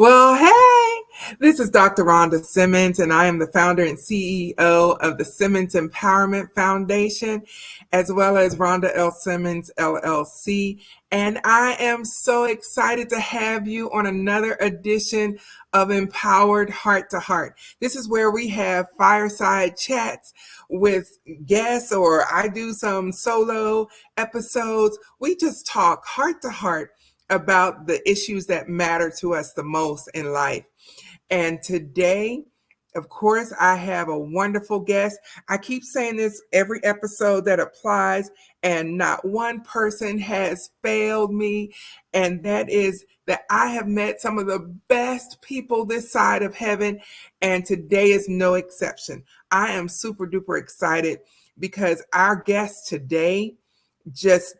Well, hey, this is Dr. Rhonda Simmons, and I am the founder and CEO of the Simmons Empowerment Foundation, as well as Rhonda L. Simmons, LLC. And I am so excited to have you on another edition of Empowered Heart to Heart. This is where we have fireside chats with guests, or I do some solo episodes. We just talk heart to heart about the issues that matter to us the most in life. And today, of course, I have a wonderful guest. I keep saying this every episode that applies, and not one person has failed me. And that is that I have met some of the best people this side of heaven, and today is no exception. I am super duper excited because our guest today just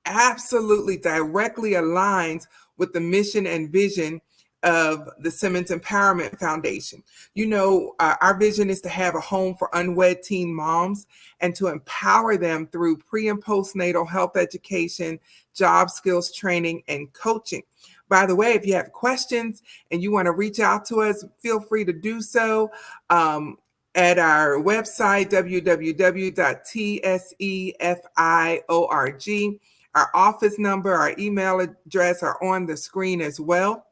absolutely directly aligns with the mission and vision of the Simmons Empowerment Foundation. You know, our vision is to have a home for unwed teen moms and to empower them through pre and postnatal health education, job skills training, and coaching. By the way, if you have questions and you want to reach out to us, feel free to do so. At our website, www.tsefiorg. Our office number, our email address are on the screen as well.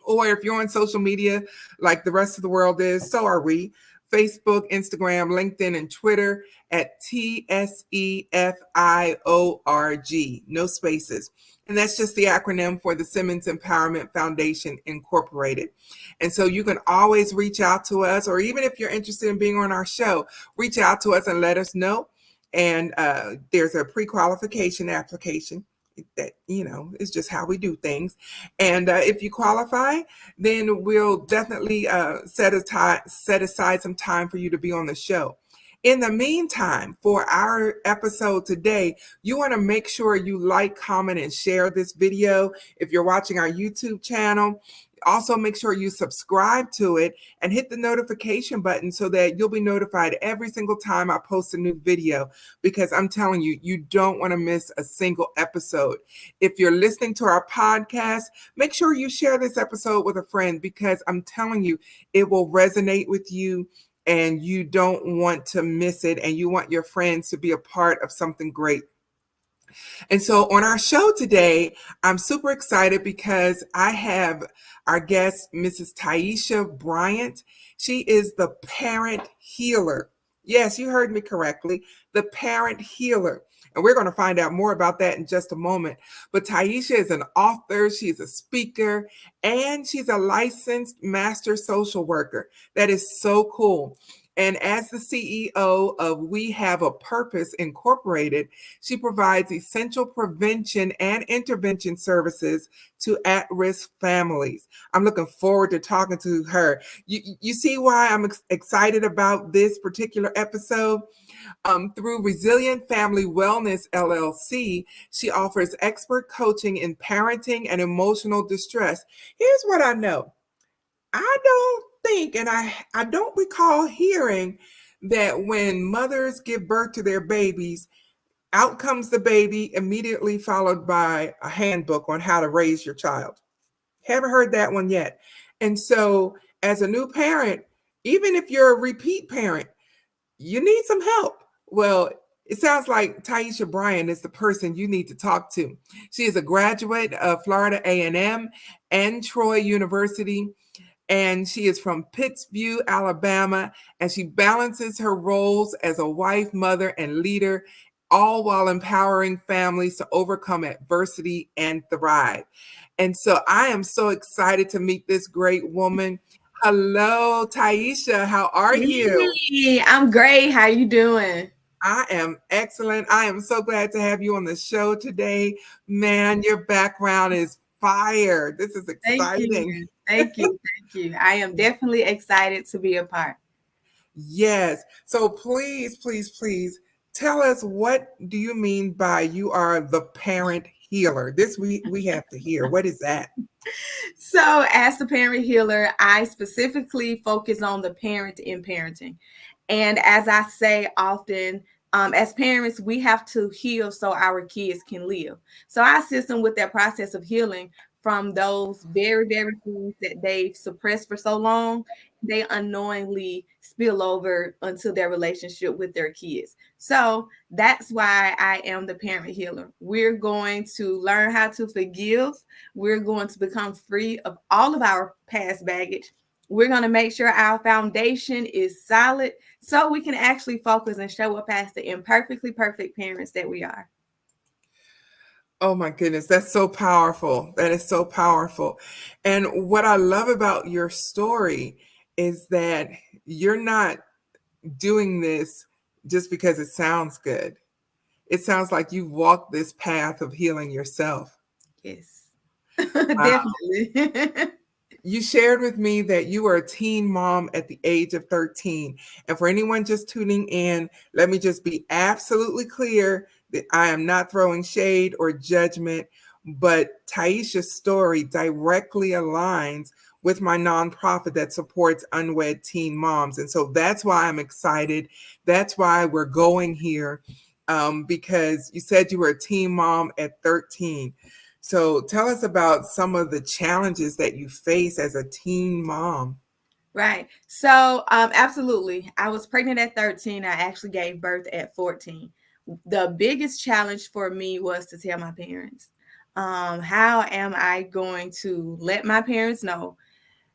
Or if you're on social media like the rest of the world is, so are we. Facebook, Instagram, LinkedIn, and Twitter at TSEFIORG, no spaces. And that's just the acronym for the Simmons Empowerment Foundation Incorporated. And so you can always reach out to us, or even if you're interested in being on our show, reach out to us and let us know. And there's a pre-qualification application that, you know, is just how we do things. And if you qualify, then we'll definitely set aside some time for you to be on the show. In the meantime, for our episode today, you want to make sure you like, comment, and share this video. If you're watching our YouTube channel, also make sure you subscribe to it and hit the notification button so that you'll be notified every single time I post a new video, because I'm telling you, you don't want to miss a single episode. If you're listening to our podcast, make sure you share this episode with a friend, because I'm telling you, it will resonate with you and you don't want to miss it, and you want your friends to be a part of something great. And so on our show today, I'm super excited because I have our guest, Mrs. Tiesha Bryant. She is the parent healer. Yes, you heard me correctly, the parent healer. And we're going to find out more about that in just a moment. But Tiesha is an author, she's a speaker, and she's a licensed master social worker. That is so cool. And as the CEO of We Have a Purpose Incorporated, she provides essential prevention and intervention services to at-risk families. I'm looking forward to talking to her. You see why I'm excited about this particular episode? Through Resilient Family Wellness LLC, she offers expert coaching in parenting and emotional distress. Here's what I know. I don't think, and I don't recall hearing that when mothers give birth to their babies, out comes the baby, immediately followed by a handbook on how to raise your child. Haven't heard that one yet. And so, as a new parent, even if you're a repeat parent, you need some help. Well, it sounds like Tiesha Bryant is the person you need to talk to. She is a graduate of Florida A&M and Troy University, and she is from Pittsview, Alabama, and she balances her roles as a wife, mother, and leader, all while empowering families to overcome adversity and thrive. And so I am so excited to meet this great woman. Hello, Tiesha. How are you? Hey, I'm great. How you doing? I am excellent. I am so glad to have you on the show today. Man, your background is fire. This is Thank exciting. you. Thank you. Thank you. I am definitely excited to be a part. Yes. So please tell us, what do you mean by you are the parent healer? This we have to hear. What is that? So, as the parent healer, I specifically focus on the parent in parenting. And as I say often, as parents, we have to heal so our kids can live. So I assist them with that process of healing from those very, very things that they've suppressed for so long. They unknowingly spill over into their relationship with their kids. So that's why I am the parent healer. We're going to learn how to forgive. We're going to become free of all of our past baggage. We're going to make sure our foundation is solid so we can actually focus and show up as the imperfectly perfect parents that we are. Oh my goodness, that's so powerful. That is so powerful. And what I love about your story is that you're not doing this just because it sounds good. It sounds like you've walked this path of healing yourself. Yes, Wow. definitely. You shared with me that you were a teen mom at the age of 13. And for anyone just tuning in, let me just be absolutely clear that I am not throwing shade or judgment, but Tiesha's story directly aligns with my nonprofit that supports unwed teen moms. And so that's why I'm excited. That's why we're going here, because you said you were a teen mom at 13. So tell us about some of the challenges that you face as a teen mom. Right. So, absolutely. I was pregnant at 13. I actually gave birth at 14. The biggest challenge for me was to tell my parents. How am I going to let my parents know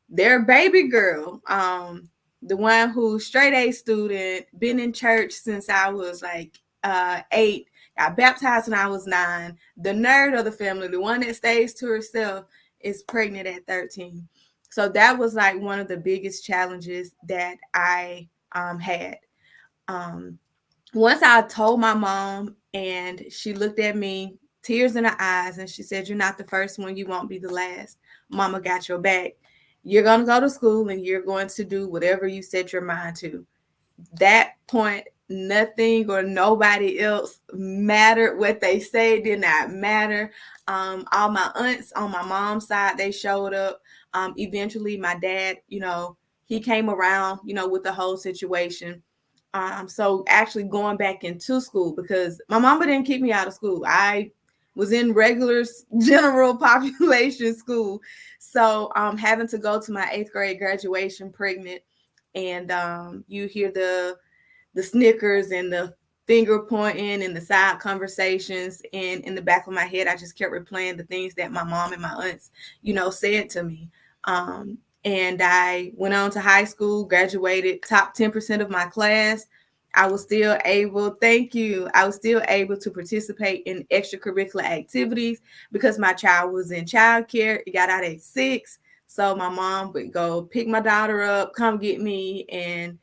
their baby girl, the one who's straight A student, been in church since I was like 8, got baptized when I was 9, the nerd of the family, the one that stays to herself, is pregnant at 13. So that was like one of the biggest challenges that I had. Um, Once I told my mom, and she looked at me, tears in her eyes, and she said, "You're not the first one, you won't be the last. Mama got your back. You're going to go to school and you're going to do whatever you set your mind to." That point, nothing or nobody else mattered. What they say did not matter. All my aunts on my mom's side, they showed up. Eventually, my dad, he came around, with the whole situation. So actually going back into school, because my mama didn't keep me out of school. I was in regular general population school. So having to go to my 8th grade graduation pregnant, and you hear the snickers and the finger pointing and the side conversations, and in the back of my head I just kept replaying the things that my mom and my aunts said to me. And I went on to high school, graduated top 10% of my class. I was still able, thank you, I was still able to participate in extracurricular activities because my child was in childcare. It got out at 6. So my mom would go pick my daughter up, come get me. And,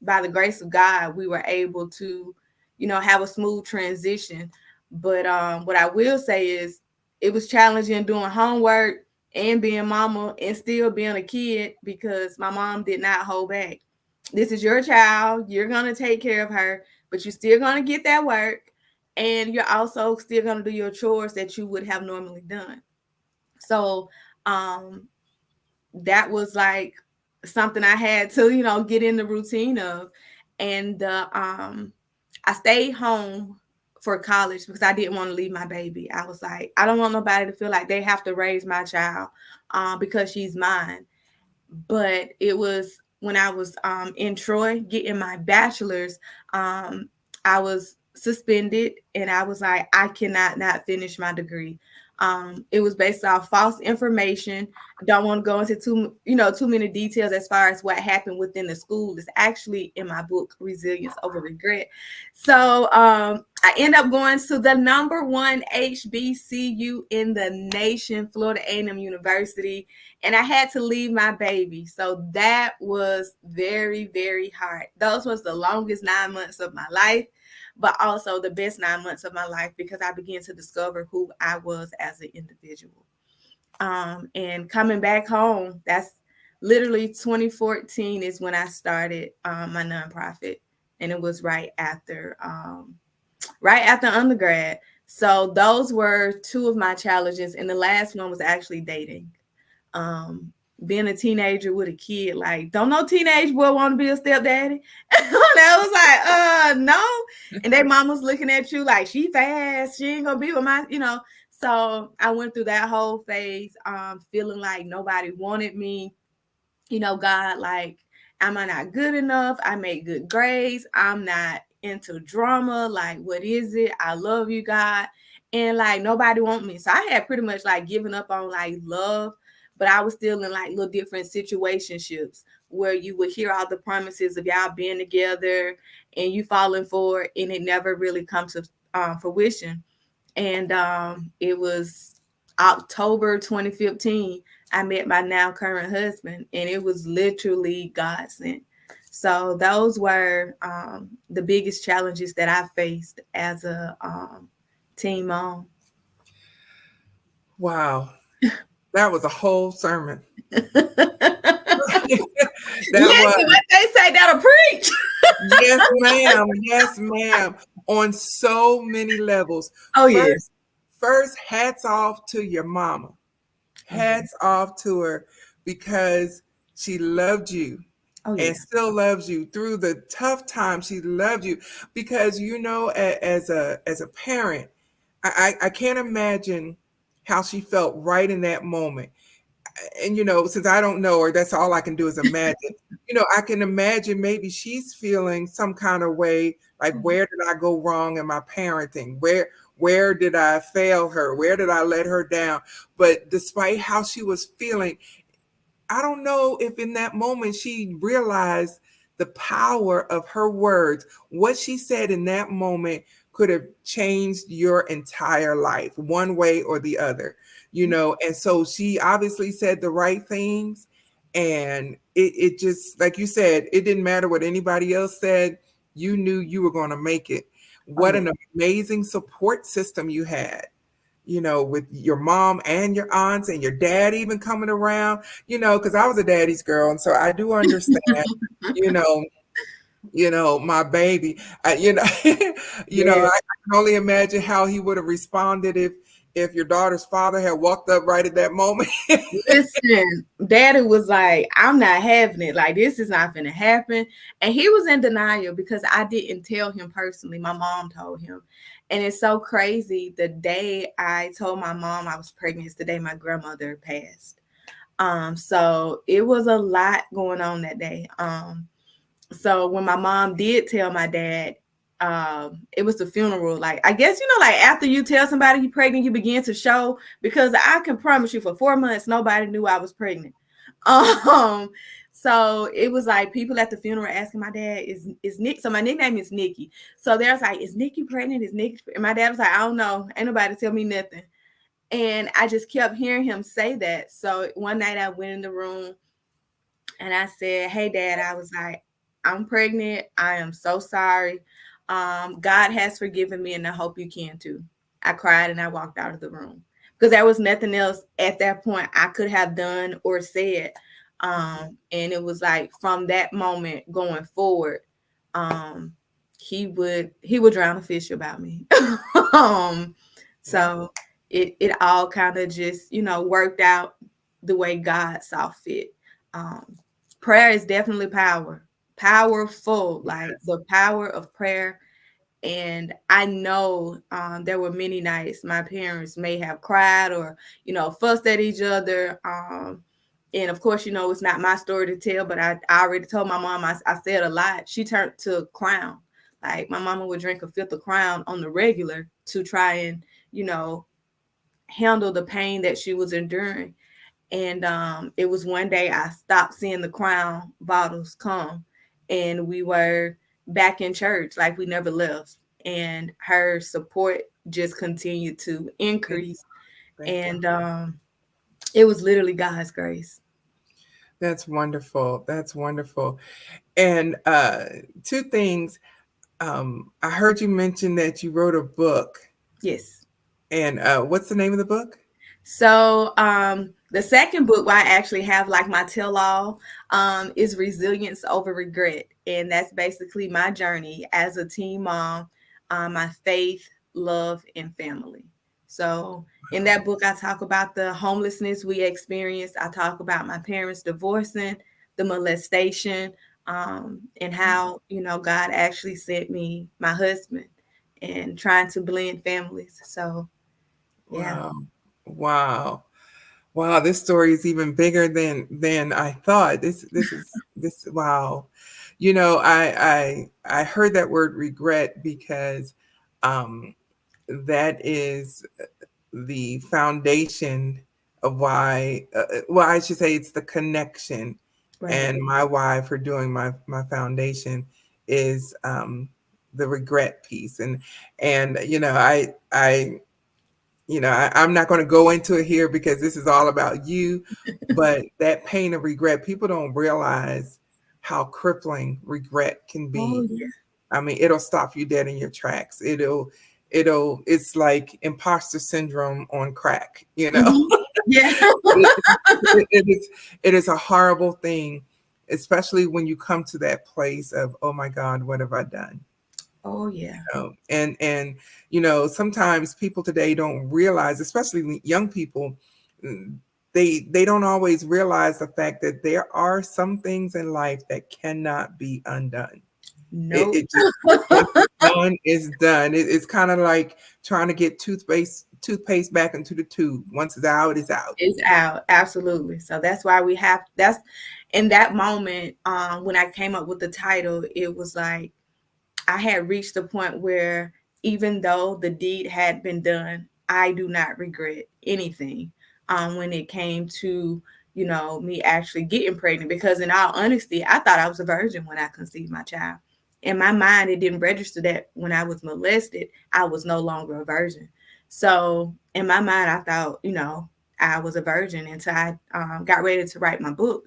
by the grace of God, we were able to, have a smooth transition. But what I will say is it was challenging doing homework and being mama and still being a kid, because my mom did not hold back. This is your child. You're going to take care of her, but you're still going to get that work. And you're also still going to do your chores that you would have normally done. So, that was like something I had to, get in the routine of. And I stayed home for college because I didn't want to leave my baby. I was like, I don't want nobody to feel like they have to raise my child because she's mine. But it was when I was in Troy getting my bachelor's, I was suspended, and I was like, I cannot not finish my degree. It was based off false information. I don't want to go into too many details as far as what happened within the school. It's actually in my book, Resilience Over Regret. So I end up going to the number 1 HBCU in the nation, Florida A&M University, and I had to leave my baby. So that was very, very hard. Those was the longest 9 months of my life, but also the best 9 months of my life, because I began to discover who I was as an individual. And coming back home, that's literally 2014 is when I started my nonprofit, and it was right after undergrad. So those were two of my challenges, and the last one was actually dating. Being a teenager with a kid, like, don't no teenage boy want to be a stepdaddy. That was like, no. And their mom was looking at you like, she fast, she ain't gonna be with my. So I went through that whole phase, feeling like nobody wanted me. God, like, am I not good enough? I make good grades. I'm not into drama. Like, what is it? I love you, God. And like, nobody want me. So I had pretty much like given up on like love, but I was still in like little different situationships where you would hear all the promises of y'all being together and you falling for it, and it never really comes to fruition. And it was October 2015 I met my now current husband, and it was literally God sent. So those were the biggest challenges that I faced as a teen mom. Wow. That was a whole sermon. Listen, That was. what they say, that'll preach. Yes, ma'am. Yes, ma'am. On so many levels. Oh yeah. First, hats off to your mama. Hats off to her, because she loved you Oh yeah. and still loves you through the tough times. She loved you because, as a parent, I can't imagine how she felt right in that moment. And since I don't know her, that's all I can do is imagine. I can imagine maybe she's feeling some kind of way, like, where did I go wrong in my parenting? Where did I fail her? Where did I let her down? But despite how she was feeling, I don't know if in that moment she realized the power of her words. What she said in that moment could have changed your entire life, one way or the other. And so she obviously said the right things. And it just, like you said, it didn't matter what anybody else said. You knew you were going to make it. Oh What yeah. an amazing support system you had, with your mom and your aunts and your dad even coming around, because I was a daddy's girl. And so I do understand, you know, my baby, Yeah. I can only imagine how he would have responded if your daughter's father had walked up right at that moment. Listen, daddy was like, I'm not having it. Like, this is not gonna happen. And he was in denial because I didn't tell him personally. My mom told him. And it's so crazy. The day I told my mom I was pregnant is the day my grandmother passed. So it was a lot going on that day. So when my mom did tell my dad, it was the funeral. Like, I guess, like after you tell somebody you're pregnant, you begin to show, because I can promise you for 4 months nobody knew I was pregnant. um so it was like people at the funeral asking my dad, is Nick, so my nickname is Nikki, so there's like, is Nikki pregnant, is Nikki, and my dad was like, I don't know, ain't nobody tell me nothing. And I just kept hearing him say that. So one night I went in the room and I said, hey, Dad, I was like, I'm pregnant. I am so sorry. God has forgiven me, and I hope you can too. I cried and I walked out of the room because there was nothing else at that point I could have done or said. And it was like from that moment going forward, um, he would drown a fish about me. um, Wow. so it all kind of just worked out the way God saw fit. Um, Prayer is definitely powerful, like the power of prayer. And I know there were many nights my parents may have cried or fussed at each other. And of course, it's not my story to tell, but I already told my mom, I said a lot. She turned to Crown. Like, my mama would drink a fifth of Crown on the regular to try and you know handle the pain that she was enduring. And it was one day I stopped seeing the Crown bottles come, and we were back in church like we never left. And her support just continued to Thank you. increase. Thank you. And it was literally God's grace. That's wonderful. That's wonderful. And two things. I heard you mention that you wrote a book. Yes. And what's the name of the book? So the second book where I actually have like my tell-all is Resilience Over Regret. And that's basically my journey as a teen mom, my faith, love, and family. So in that book, I talk about the homelessness we experienced. I talk about my parents divorcing, the molestation, and how, God actually sent me my husband and trying to blend families. So Yeah. Wow. Wow. Wow, this story is even bigger than I thought. This is this wow. You know, I heard that word regret because um that is the foundation of why well, I should say it's the connection, Right. and my why for doing my foundation is the regret piece. And you know, I'm not going to go into it here because this is all about you, but that pain of regret, people don't realize how crippling regret can Oh be. yeah. I mean, it'll stop you dead in your tracks. It's like imposter syndrome on crack, you know. Hmm. Yeah. it, it is a horrible thing, especially when you come to that place of, oh my God, what have I done? Oh yeah. And sometimes people today don't realize, especially young people, mm, they don't always realize the fact that there are some things in life that cannot be undone. it, Nope. it just once it's done, it's done. It's kind of like trying to get toothpaste back into the tube. Once it's out, it's out. It's out. Absolutely. So that's why that's in that moment, when I came up with the title, it was like I had reached the point where even though the deed had been done, I do not regret anything when it came to, me actually getting pregnant. Because in all honesty, I thought I was a virgin when I conceived my child. In my mind, it didn't register that when I was molested, I was no longer a virgin. So in my mind, I thought, I was a virgin until I got ready to write my book.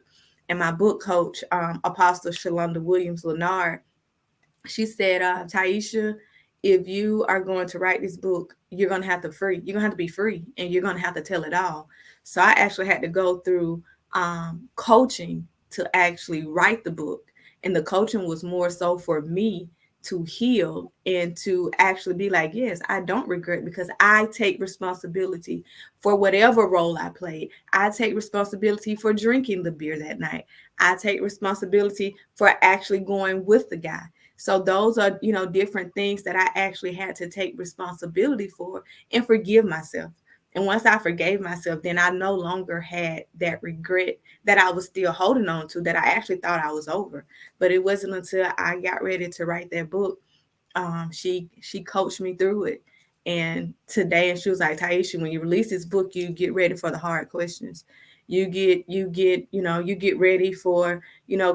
And my book coach, Apostle Shalonda Williams Lennard, she said, Tiesha, if you are going to write this book, you're gonna have to be free, and you're gonna have to tell it all. So I actually had to go through coaching to actually write the book, and the coaching was more so for me to heal and to actually be like, yes, I don't regret, because I take responsibility for whatever role I played. I take responsibility for drinking the beer that night. I take responsibility for actually going with the guy. So those are, different things that I actually had to take responsibility for and forgive myself. And once I forgave myself, then I no longer had that regret that I was still holding on to, that I actually thought I was over. But it wasn't until I got ready to write that book, she coached me through it. And today, and she was like, Taisha, when you release this book, you get ready for the hard questions. You get ready for,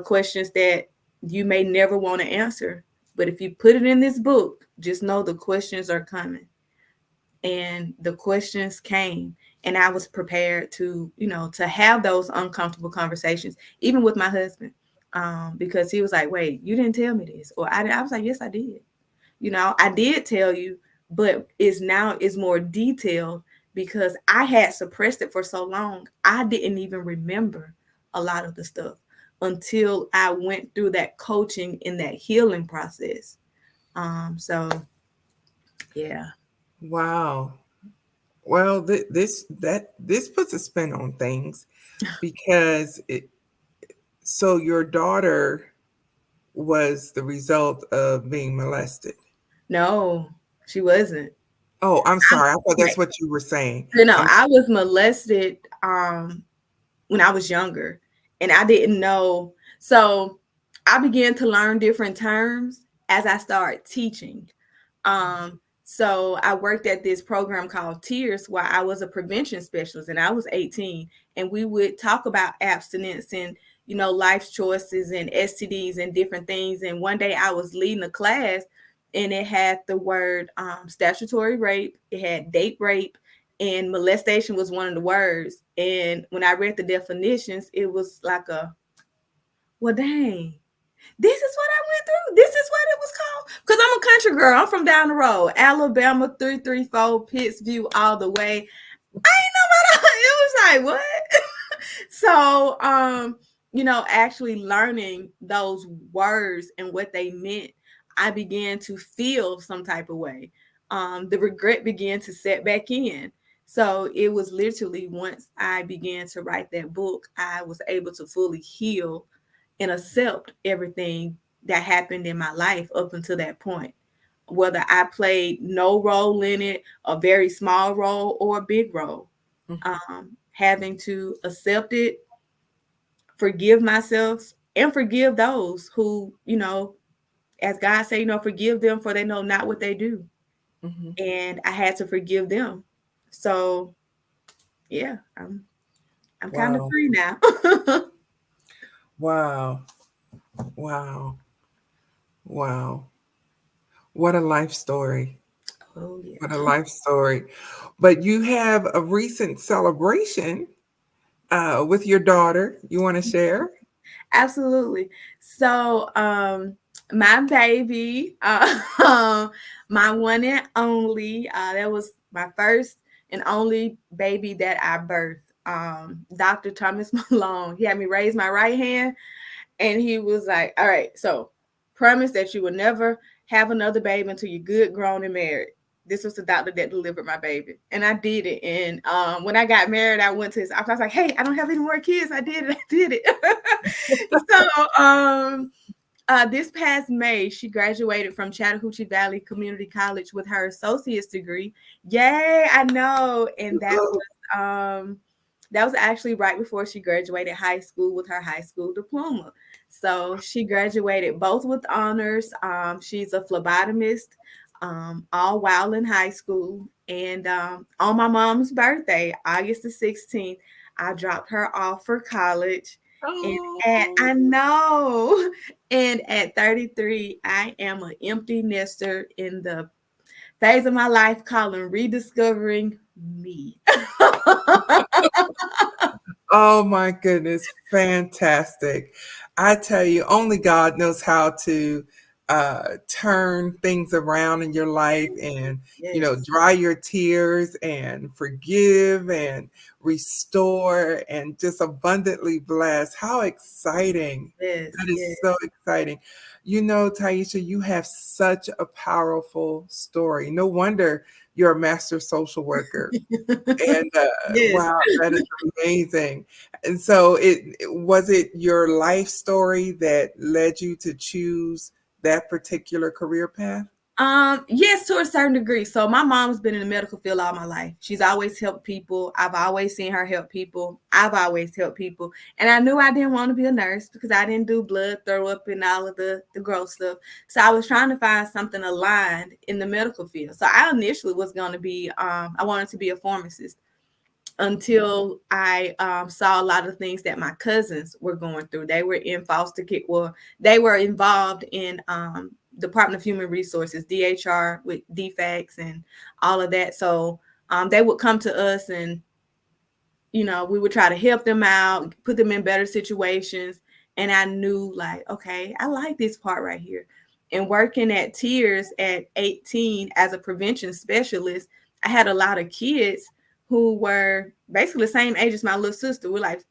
questions that you may never want to answer. But if you put it in this book, just know the questions are coming. And the questions came, and I was prepared to, to have those uncomfortable conversations, even with my husband. Because he was like, wait, you didn't tell me this. Or I was like, yes, I did. I did tell you, but it's more detailed, because I had suppressed it for so long. I didn't even remember a lot of the stuff until I went through that coaching in that healing process. So yeah. Wow. Well, this puts a spin on things because so your daughter was the result of being molested. No, she wasn't. Oh, I'm I, sorry. I thought that's right. what you were saying. I'm I was molested when I was younger, and I didn't know. So I began to learn different terms as I started teaching. So I worked at this program called Tears, where I was a prevention specialist, and I was 18, and we would talk about abstinence and, life choices and STDs and different things. And one day I was leading a class, and it had the word statutory rape, it had date rape, and molestation was one of the words. And when I read the definitions, it was like well, dang, this is what I went through. This is what it was called. Because I'm a country girl. I'm from down the road, Alabama, 334, Pittsview, all the way. I ain't know about it. Was like, what? So, actually learning those words and what they meant, I began to feel some type of way. The regret began to set back in. So it was literally once I began to write that book, I was able to fully heal and accept everything that happened in my life up until that point. whether I played no role in it, a very small role or a big role. Having to accept it, forgive myself, and forgive those who, as God say, forgive them for they know not what they do. Mm-hmm. And I had to forgive them. So yeah, I'm kind of Wow. free now. Wow. Wow. Wow. What a life story. Oh What a yeah. life story. But you have a recent celebration with your daughter. You want to share? Absolutely. So, my baby, my one and only, that was my first and only baby that I birthed. Dr. Thomas Malone. He had me raise my right hand, and he was like, "All right, so promise that you will never have another baby until you're good, grown, and married." This was the doctor that delivered my baby, and I did it. And when I got married, I went to his office. I was like, "Hey, I don't have any more kids. I did it. I did it." So, this past May, she graduated from Chattahoochee Valley Community College with her associate's degree. Yay, I know. And that was actually right before she graduated high school with her high school diploma. So she graduated both with honors. She's a phlebotomist, all while in high school. And on my mom's birthday, August the 16th, I dropped her off for college. And I Oh, know. And at 33, I am an empty nester in the phase of my life calling rediscovering me. oh my goodness, fantastic. I tell you, only God knows how to turn things around in your life and, Yes, dry your tears and forgive and restore and just abundantly bless. How exciting. yes, That is yes, so exciting. Taisha, you have such a powerful story. No wonder you're a master social worker. And, yes. wow, that is amazing. And so was it your life story that led you to choose that particular career path? Yes, to a certain degree. So my mom's been in the medical field all my life. She's always helped people. I've always seen her help people. I've always helped people. And I knew I didn't want to be a nurse because I didn't do blood, throw up, and all of the gross stuff. So I was trying to find something aligned in the medical field. So I initially was going to be, I wanted to be a pharmacist until I saw a lot of things that my cousins were going through. They were in foster care. Well, they were involved in Department of Human Resources, DHR, with DFACs and all of that. So they would come to us, and we would try to help them out, put them in better situations. And I knew, like, okay, I like this part right here. And working at Tears at 18 as a prevention specialist, I had a lot of kids who were basically the same age as my little sister. We're like,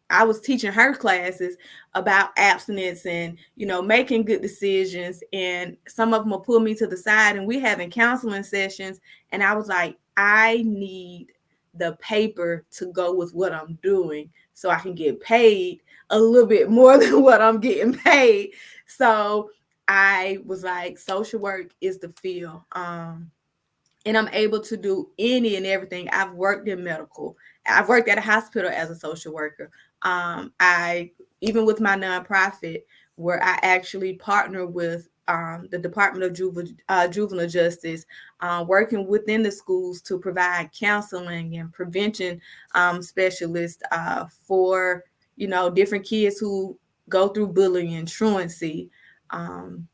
I was teaching her classes about abstinence and, making good decisions. And some of them will pull me to the side and we having counseling sessions. And I was like, I need the paper to go with what I'm doing so I can get paid a little bit more than what I'm getting paid. So I was like, social work is the field. And I'm able to do any and everything. I've worked in medical. I've worked at a hospital as a social worker. I even with my nonprofit, where I actually partner with the Department of Juvenile Justice, working within the schools to provide counseling and prevention specialists for different kids who go through bullying and truancy. Um,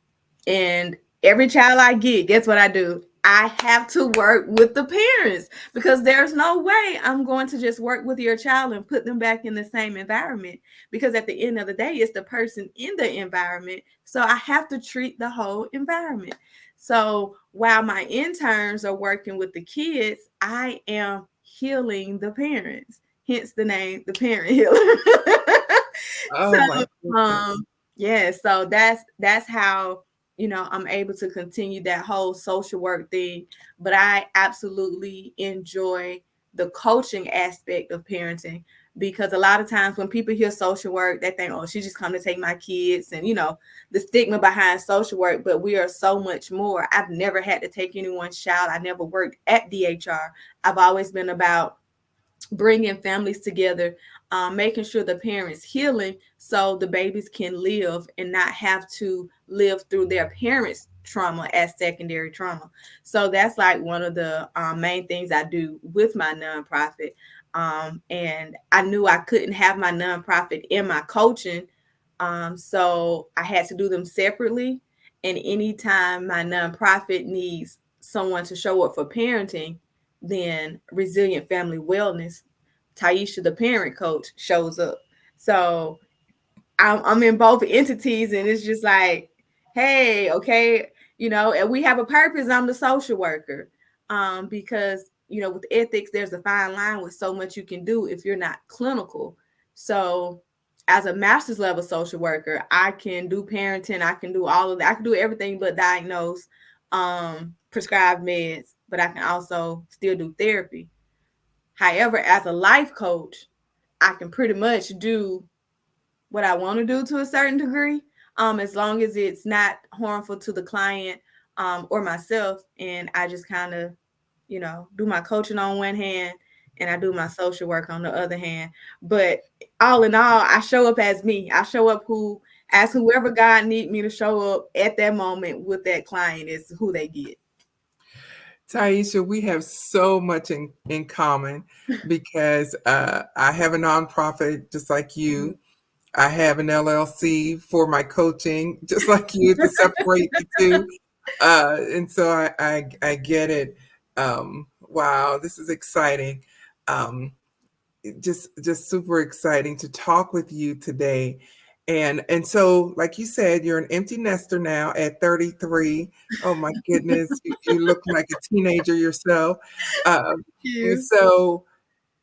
and every child I get, guess what I do? I have to work with the parents because there's no way I'm going to just work with your child and put them back in the same environment, because at the end of the day, it's the person in the environment. So I have to treat the whole environment. So while my interns are working with the kids, I am healing the parents, hence the name, the parent healer. So Oh my goodness. yeah, so that's how I'm able to continue that whole social work thing. But I absolutely enjoy the coaching aspect of parenting. because a lot of times when people hear social work, they think, oh, she just come to take my kids, and the stigma behind social work, but we are so much more. I've never had to take anyone's child. I never worked at DHR. I've always been about bringing families together, making sure the parents healing so the babies can live and not have to live through their parents' trauma as secondary trauma. So that's like one of the main things I do with my nonprofit. And I knew I couldn't have my nonprofit in my coaching, so I had to do them separately. And anytime my nonprofit needs someone to show up for parenting, then Resilient Family Wellness, Tiesha, the parent coach, shows up. So I'm in both entities, and it's just like, hey, okay, and we have a purpose. I'm the social worker, because with ethics, there's a fine line with so much you can do if you're not clinical. So, as a master's level social worker, I can do parenting. I can do all of that. I can do everything but diagnose, prescribe meds, but I can also still do therapy. However, as a life coach, I can pretty much do what I want to do to a certain degree, as long as it's not harmful to the client, or myself. And I just kind of, do my coaching on one hand and I do my social work on the other hand. But all in all, I show up as me. I show up as whoever God need me to show up at that moment with that client is who they get. Tiesha, we have so much in common because I have a nonprofit just like you. I have an LLC for my coaching, just like you, to separate the two. And so I get it. Wow, this is exciting. Um, just super exciting to talk with you today. And so, like you said, you're an empty nester now at 33. Oh my goodness, you look like a teenager yourself. Um, and You. so,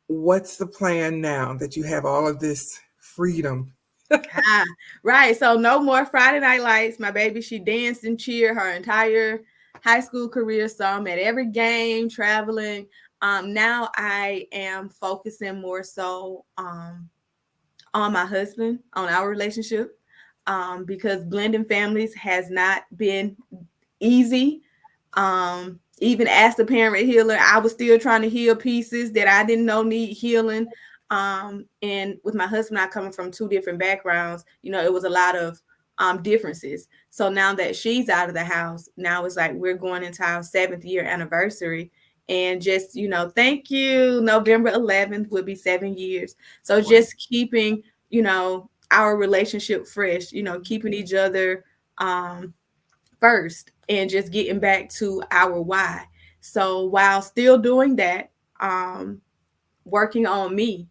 what's the plan now that you have all of this freedom? Ah, right. So no more Friday Night Lights. My baby, she danced and cheered her entire high school career. So I'm at every game, traveling. Now I am focusing more so on my husband, on our relationship, because blending families has not been easy. Even as the parent healer, I was still trying to heal pieces that I didn't know need healing. And with my husband, I coming from two different backgrounds, it was a lot of differences. So now that she's out of the house, now it's like we're going into our 7th year anniversary. And just, thank you. November 11th will be 7 years. So just keeping, our relationship fresh, keeping each other first and just getting back to our why. So while still doing that, working on me,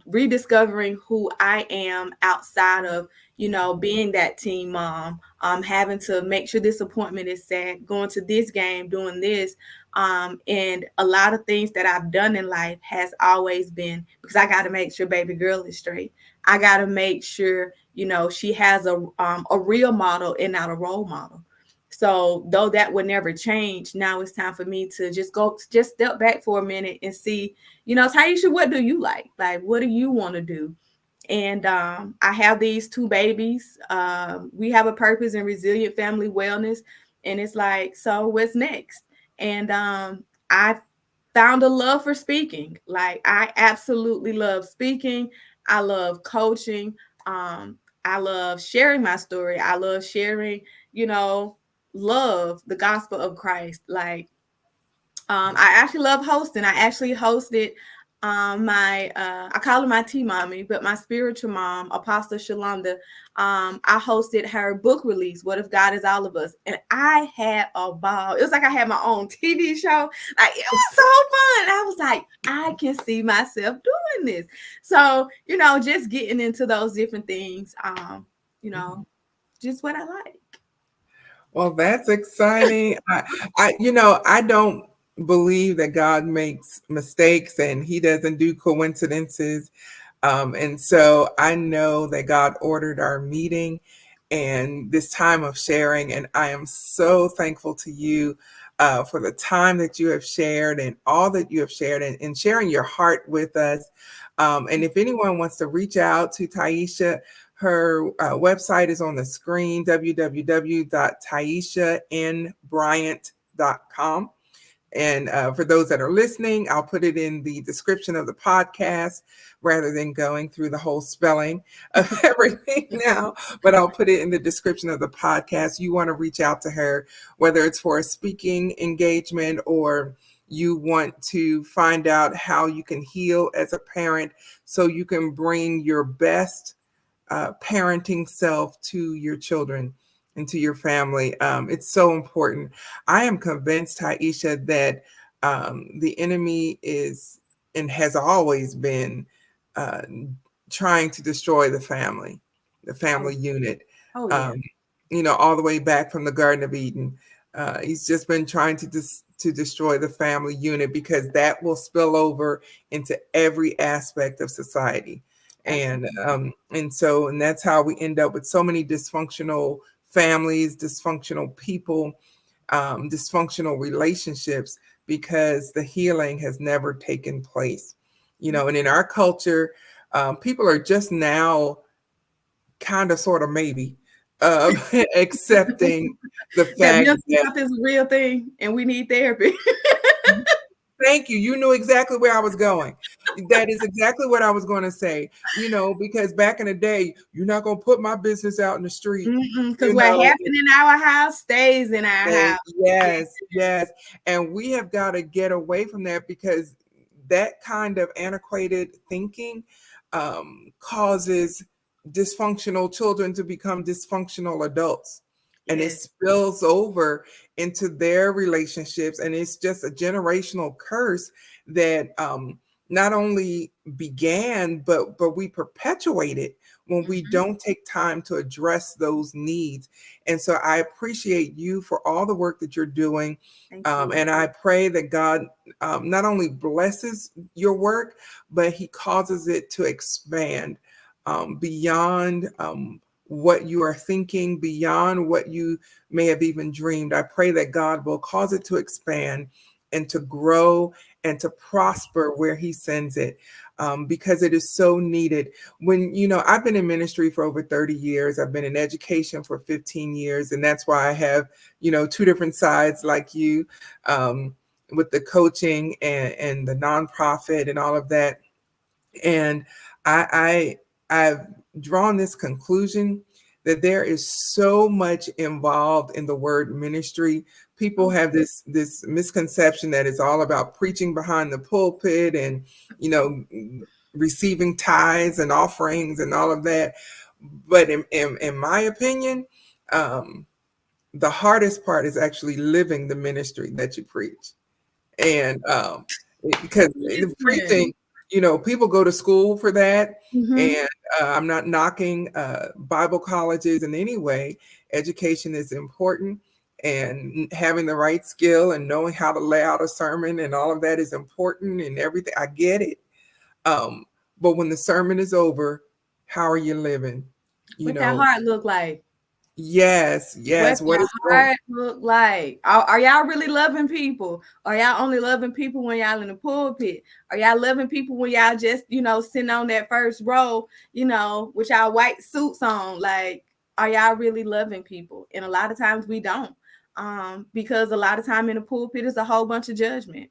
rediscovering who I am outside of, being that teen mom, having to make sure this appointment is set, going to this game, doing this. And a lot of things that I've done in life has always been because I got to make sure baby girl is straight. I got to make sure, she has a real model and not a role model. So though that would never change, now it's time for me to just step back for a minute and see, Taisha, what do you like? Like, what do you want to do? And I have these 2 babies. We have a purpose in Resilient Family Wellness. And it's like, so what's next? And I found a love for speaking. Like, I absolutely love speaking. I love coaching. I love sharing my story. I love sharing, you know, love the gospel of Christ. Like, I actually love hosting. I actually hosted my I call her my tea mommy, but my spiritual mom, Apostle Shalonda. I hosted her book release, What If God Is All of Us? And I had a ball. It was like I had my own TV show. Like, it was so fun. I was like, I can see myself doing this. So, just getting into those different things, you know, just what I like. Well, that's exciting. I don't believe that God makes mistakes and He doesn't do coincidences. And so I know that God ordered our meeting and this time of sharing, and I am so thankful to you. for the time that you have shared and all that you have shared, and sharing your heart with us. And if anyone wants to reach out to Tiesha, her website is on the screen, www.tieshanbryant.com. And for those that are listening, I'll put it in the description of the podcast rather than going through the whole spelling of everything now. But I'll put it in the description of the podcast. You want to reach out to her, whether it's for a speaking engagement or you want to find out how you can heal as a parent so you can bring your best parenting self to your children and to your family. It's so important. I am convinced, Tiesha, that the enemy is and has always been uh, trying to destroy the Oh, family unit. oh yeah. Um, all the way back from the Garden of Eden. He's just been trying to destroy the family unit because that will spill over into every aspect of society. And Absolutely. and that's how we end up with so many dysfunctional families, dysfunctional people, dysfunctional relationships because the healing has never taken place. And in our culture, people are just now kind of, sort of, maybe accepting the That fact mental that. health is a real thing and we need therapy. Thank you. You knew exactly where I was going. That is exactly what I was going to say. Because back in the day, you're not going to put my business out in the street. Because You what know, happened in our house stays in our house. yes, yes. And we have got to get away from that because that kind of antiquated thinking causes dysfunctional children to become dysfunctional adults. And it Yes. spills over into their relationships. And it's just a generational curse that not only began, but we perpetuate it when we Mhm. don't take time to address those needs. And so I appreciate you for all the work that you're doing. Thank you. And I pray that God not only blesses your work, but He causes it to expand beyond what you are thinking, beyond what you may have even dreamed. I pray that God will cause it to expand and to grow and to prosper where He sends it. Because it is so needed. I've been in ministry for over 30 years. I've been in education for 15 years. And that's why I have, two different sides like you, with the coaching and the nonprofit and all of that. And I've drawn this conclusion that there is so much involved in the word ministry. People Oh, have this misconception that it's all about preaching behind the pulpit and you know receiving tithes and offerings and all of that. But in my opinion, um, the hardest part is actually living the ministry that you preach. And because the listen. preaching, people go to school for that. Mhm. And I'm not knocking Bible colleges in any way. Education is important, and having the right skill and knowing how to lay out a sermon and all of that is important and everything. I get it. Um, but when the sermon is over, how are you living? You What that know, heart look like? yes, What yes. What that is going? heart look like? Are y'all really loving people? Are y'all only loving people when y'all in the pulpit? Are y'all loving people when y'all just, sitting on that first row, with y'all white suits on? Like, are y'all really loving people? And a lot of times we don't. Because a lot of time in the pulpit is a whole bunch of judgment.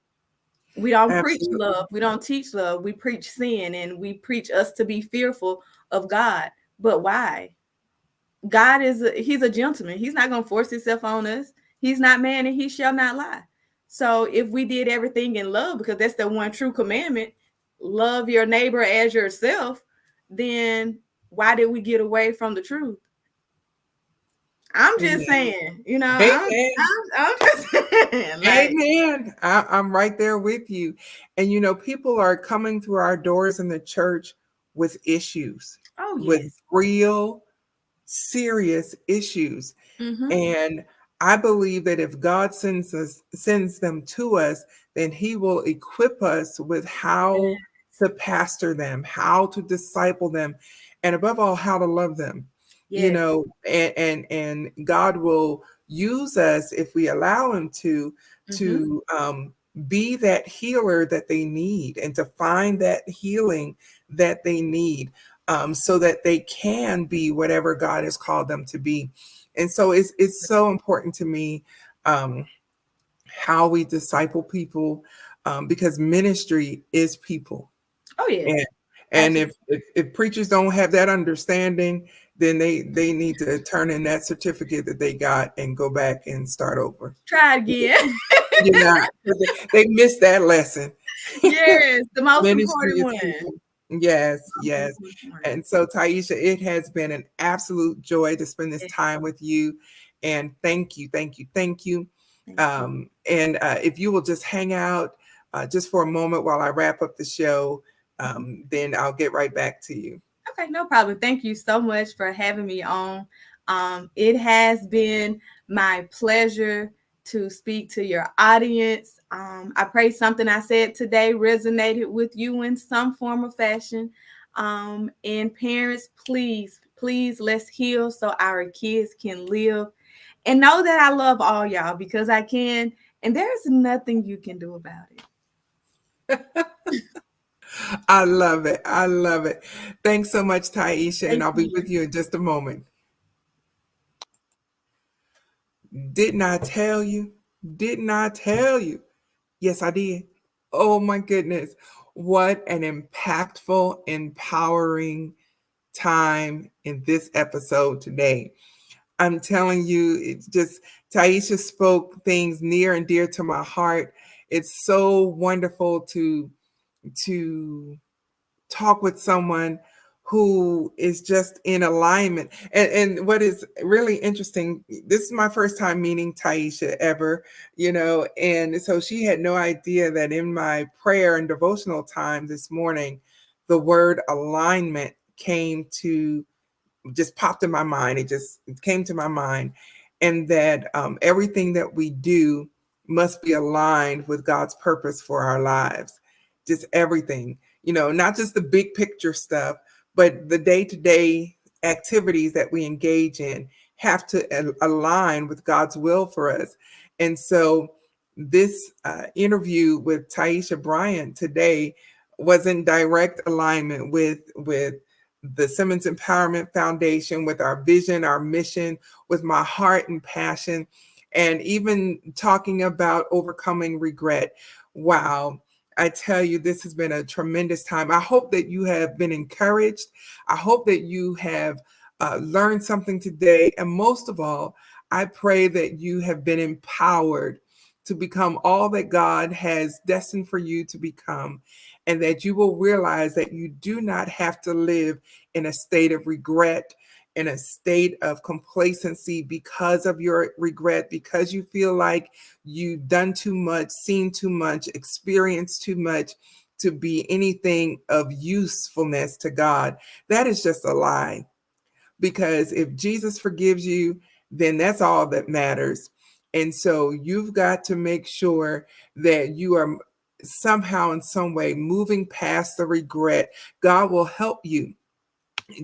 We don't preach Absolutely. love. We don't teach love. We preach sin and we preach us to be fearful of God. But why? God he's a gentleman. He's not going to force himself on us. He's not man and he shall not lie. So if we did everything in love, because that's the one true commandment, love your neighbor as yourself, then why did we get away from the truth? I'm just Amen. saying, Amen. I'm just saying, like, Amen. I'm right there with you. And people are coming through our doors in the church with issues, oh with yes. real serious issues. Mm-hmm. And I believe that if God sends them to us, then He will equip us with Yeah. how to pastor them, how to disciple them, and above all, how to love them. Yes. And God will use us if we allow him Mm-hmm. to be that healer that they need and to find that healing that they need, so that they can be whatever God has called them to be. And so it's so important to me, um, how we disciple people, because ministry is people. Oh yeah, And absolutely. if preachers don't have that understanding, then they need to turn in that certificate that they got and go back and start over. Try again. Yeah, they missed that lesson. Yes, the most Ministry important is one. people. Yes, Most yes. important one. And so, Tiesha, it has been an absolute joy to spend this Yes, time with you. And thank you, thank you, thank you. thank you. And if you will just hang out just for a moment while I wrap up the show, Mhm. then I'll get right back to you. Okay, no problem. Thank you so much for having me on. It has been my pleasure to speak to your audience. I pray something I said today resonated with you in some form or fashion. And parents, please, please, let's heal so our kids can live. And know that I love all y'all because I can. And there's nothing you can do about it. I love it. I love it. Thanks so much, Tiesha, and Thank I'll be you. with you in just a moment. Didn't I tell you? Didn't I tell you? Yes, I did. Oh my goodness. What an impactful, empowering time in this episode today. I'm telling you, it's just, Tiesha spoke things near and dear to my heart. It's so wonderful to talk with someone who is just in alignment. And what is really interesting, this is my first time meeting Tiesha ever, and so she had no idea that in my prayer and devotional time this morning, the word alignment came to just popped in my mind. It came to my mind, and that everything that we do must be aligned with God's purpose for our lives. Just everything, not just the big picture stuff, but the day to day activities that we engage in have to align with God's will for us. And so, this interview with Tiesha Bryant today was in direct alignment with the Simmons Empowerment Foundation, with our vision, our mission, with my heart and passion, and even talking about overcoming regret. Wow. I tell you, this has been a tremendous time. I hope that you have been encouraged. I hope that you have learned something today. And most of all, I pray that you have been empowered to become all that God has destined for you to become, and that you will realize that you do not have to live in a state of regret, in a state of complacency because of your regret, because you feel like you've done too much, seen too much, experienced too much to be anything of usefulness to God. That is just a lie. Because if Jesus forgives you, then that's all that matters. And so you've got to make sure that you are somehow, in some way, moving past the regret. God will help you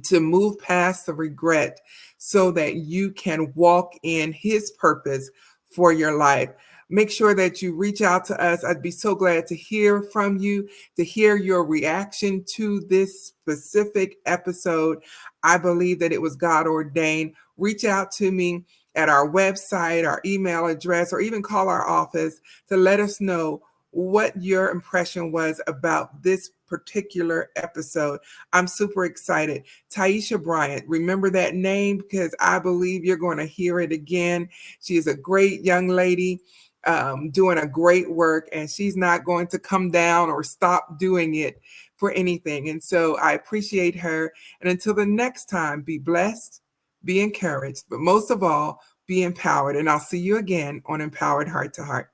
to move past the regret so that you can walk in his purpose for your life. Make sure that you reach out to us. I'd be so glad to hear from you, to hear your reaction to this specific episode. I believe that it was God ordained. Reach out to me at our website, our email address, or even call our office to let us know what your impression was about this particular episode. I'm super excited. Tiesha Bryant, remember that name because I believe you're going to hear it again. She is a great young lady, doing a great work, and she's not going to come down or stop doing it for anything. And so I appreciate her. And until the next time, be blessed, be encouraged, but most of all, be empowered. And I'll see you again on Empowered Heart to Heart.